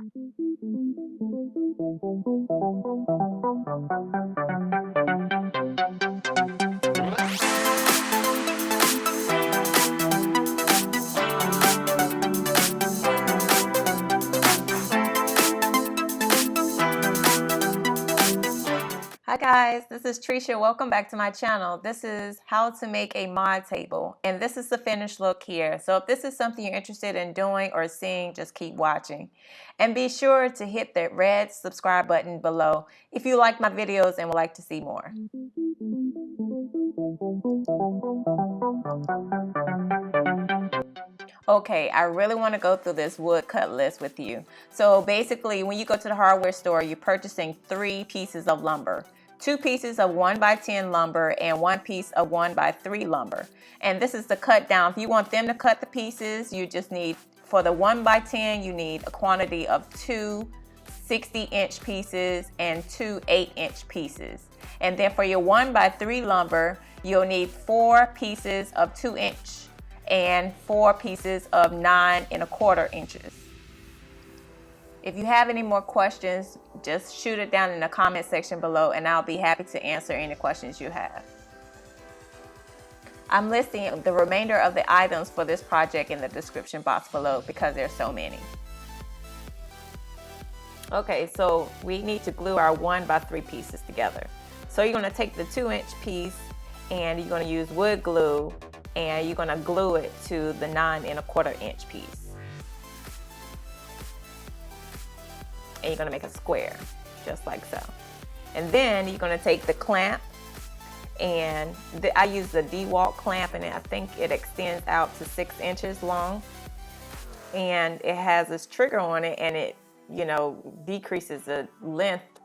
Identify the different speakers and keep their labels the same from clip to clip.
Speaker 1: Hi guys, this is Tresha. Welcome back to my channel. This is how to make a mod table, and this is the finished look here. So if this is something you're interested in doing or seeing, just keep watching. And be sure to hit the red subscribe button below if you like my videos and would like to see more. Okay, I really want to go through this wood cut list with you. So basically, when you go to the hardware store, you're purchasing 3 pieces of lumber. 2 pieces of 1x10 lumber and 1 piece of 1x3 lumber. And this is the cut down. If you want them to cut the pieces, you just need, for the 1x10, you need a quantity of 2 60-inch pieces and 2 8-inch pieces. And then for your 1x3 lumber, you'll need 4 pieces of 2-inch and 4 pieces of 9 1/4 inches. If you have any more questions, just shoot it down in the comment section below and I'll be happy to answer any questions you have. I'm listing the remainder of the items for this project in the description box below because there's so many. Okay, so we need to glue our 1x3 pieces together. So you're going to take the 2-inch piece and you're going to use wood glue and you're going to glue it to the 9 1/4 inch piece. And you're going to make a square, just like so. And then you're going to take the clamp, and I use the DeWalt clamp, and I think it extends out to 6 inches long. And it has this trigger on it, and it, decreases the length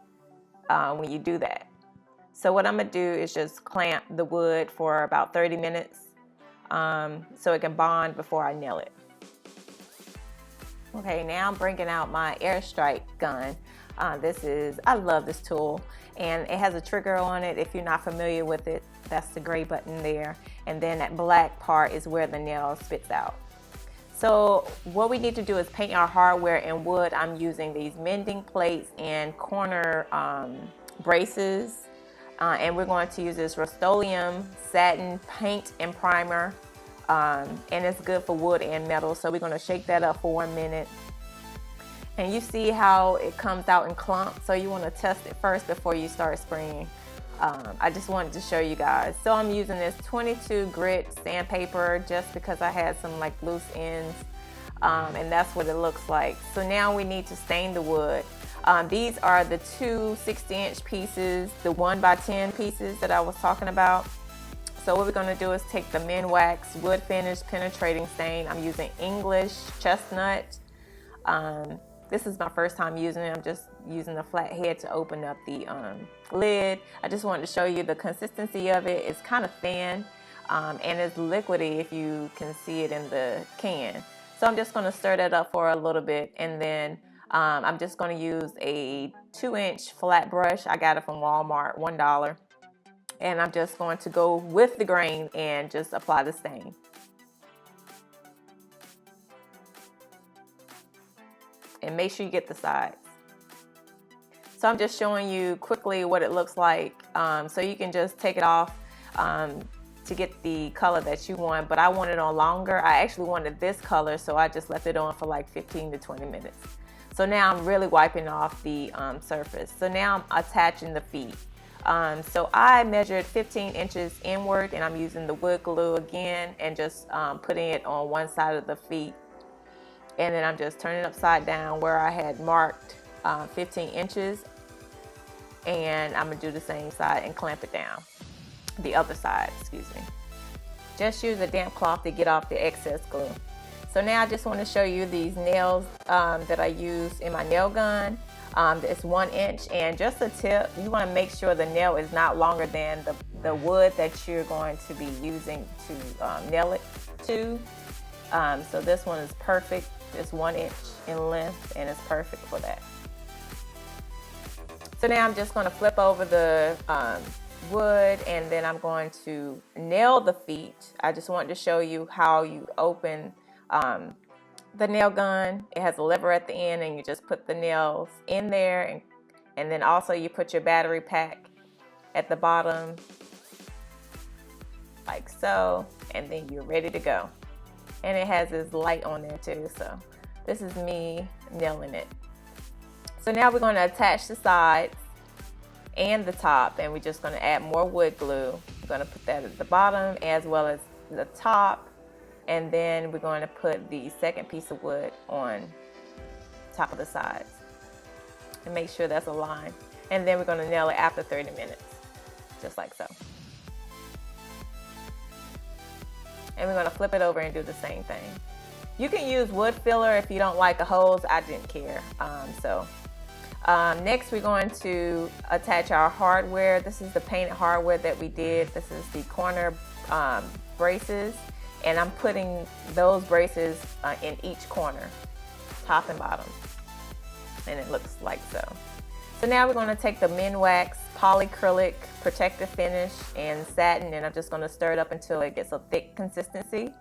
Speaker 1: when you do that. So what I'm going to do is just clamp the wood for about 30 minutes so it can bond before I nail it. Okay, now I'm bringing out my airstrike gun. I love this tool, and it has a trigger on it. If you're not familiar with it, that's the gray button there. And then that black part is where the nail spits out. So what we need to do is paint our hardware in wood. I'm using these mending plates and corner braces. And we're going to use this Rust-Oleum Satin paint and primer. And it's good for wood and metal. So we're going to shake that up for 1 minute. And you see how it comes out in clumps. So you want to test it first before you start spraying. I just wanted to show you guys. So I'm using this 22 grit sandpaper just because I had some like loose ends. And that's what it looks like. So now we need to stain the wood. These are the 2 60-inch pieces, the 1x10 pieces that I was talking about. So what we're going to do is take the Minwax Wood Finish Penetrating Stain. I'm using English Chestnut. This is my first time using it. I'm just using the flat head to open up the lid. I just wanted to show you the consistency of it. It's kind of thin and it's liquidy if you can see it in the can. So I'm just going to stir that up for a little bit, and then I'm just going to use a 2-inch flat brush. I got it from Walmart, $1. And I'm just going to go with the grain and just apply the stain. And make sure you get the sides. So I'm just showing you quickly what it looks like. So you can just take it off to get the color that you want. But I want it on longer. I actually wanted this color, so I just left it on for like 15 to 20 minutes. So now I'm really wiping off the surface. So now I'm attaching the feet. So I measured 15 inches inward, and I'm using the wood glue again and just putting it on one side of the feet. And then I'm just turning upside down where I had marked 15 inches. And I'm going to do the same side and clamp it down. The other side, excuse me. Just use a damp cloth to get off the excess glue. So now I just want to show you these nails that I use in my nail gun. It's 1 inch, and just a tip, you want to make sure the nail is not longer than the wood that you're going to be using to nail it to. So this one is perfect. It's 1 inch in length, and it's perfect for that. So now I'm just going to flip over the wood, and then I'm going to nail the feet. I just wanted to show you how you open the nail gun. It has a lever at the end, and you just put the nails in there, and then also you put your battery pack at the bottom like so, and then you're ready to go. And it has this light on there too, so this is me nailing it. So now we're going to attach the sides and the top, and we're just going to add more wood glue. We're going to put that at the bottom as well as the top, and then we're going to put the second piece of wood on top of the sides and make sure that's aligned. And then we're going to nail it after 30 minutes, just like so. And we're going to flip it over and do the same thing. You can use wood filler if you don't like the holes. I didn't care. Next we're going to attach our hardware. This is the painted hardware that we did. This is the corner braces, and I'm putting those braces in each corner, top and bottom, and it looks like so. So now we're going to take the Minwax Polycrylic protective finish and satin, and I'm just going to stir it up until it gets a thick consistency.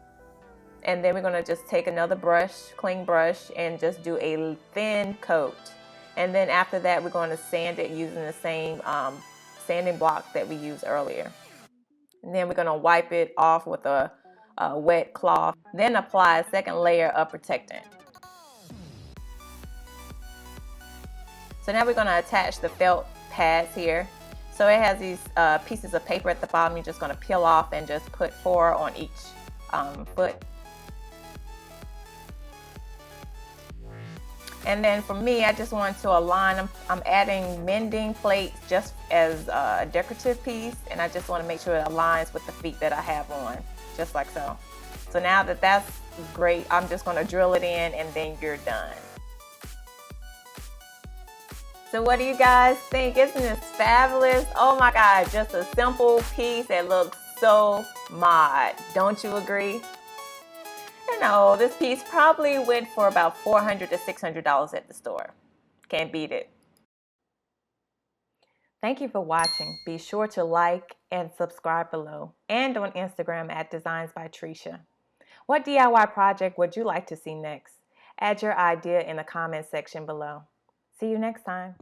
Speaker 1: And then we're going to just take another brush, clean brush, and just do a thin coat. And then after that, we're going to sand it using the same sanding block that we used earlier. And then we're going to wipe it off with a wet cloth. Then apply a second layer of protectant. So now we're going to attach the felt pads here. So it has these pieces of paper at the bottom. You're just going to peel off and just put 4 on each foot. And then for me, I just want to align them. I'm adding mending plates just as a decorative piece, and I just want to make sure it aligns with the feet that I have on, just like so. So now that that's great, I'm just going to drill it in, and then you're done. So what do you guys think? Isn't this fabulous? Oh my God, just a simple piece that looks so mod. Don't you agree? You know, this piece probably went for about $400 to $600 at the store. Can't beat it. Thank you for watching. Be sure to like and subscribe below, and on Instagram at Designs by Tresha. What DIY project would you like to see next? Add your idea in the comment section below. See you next time.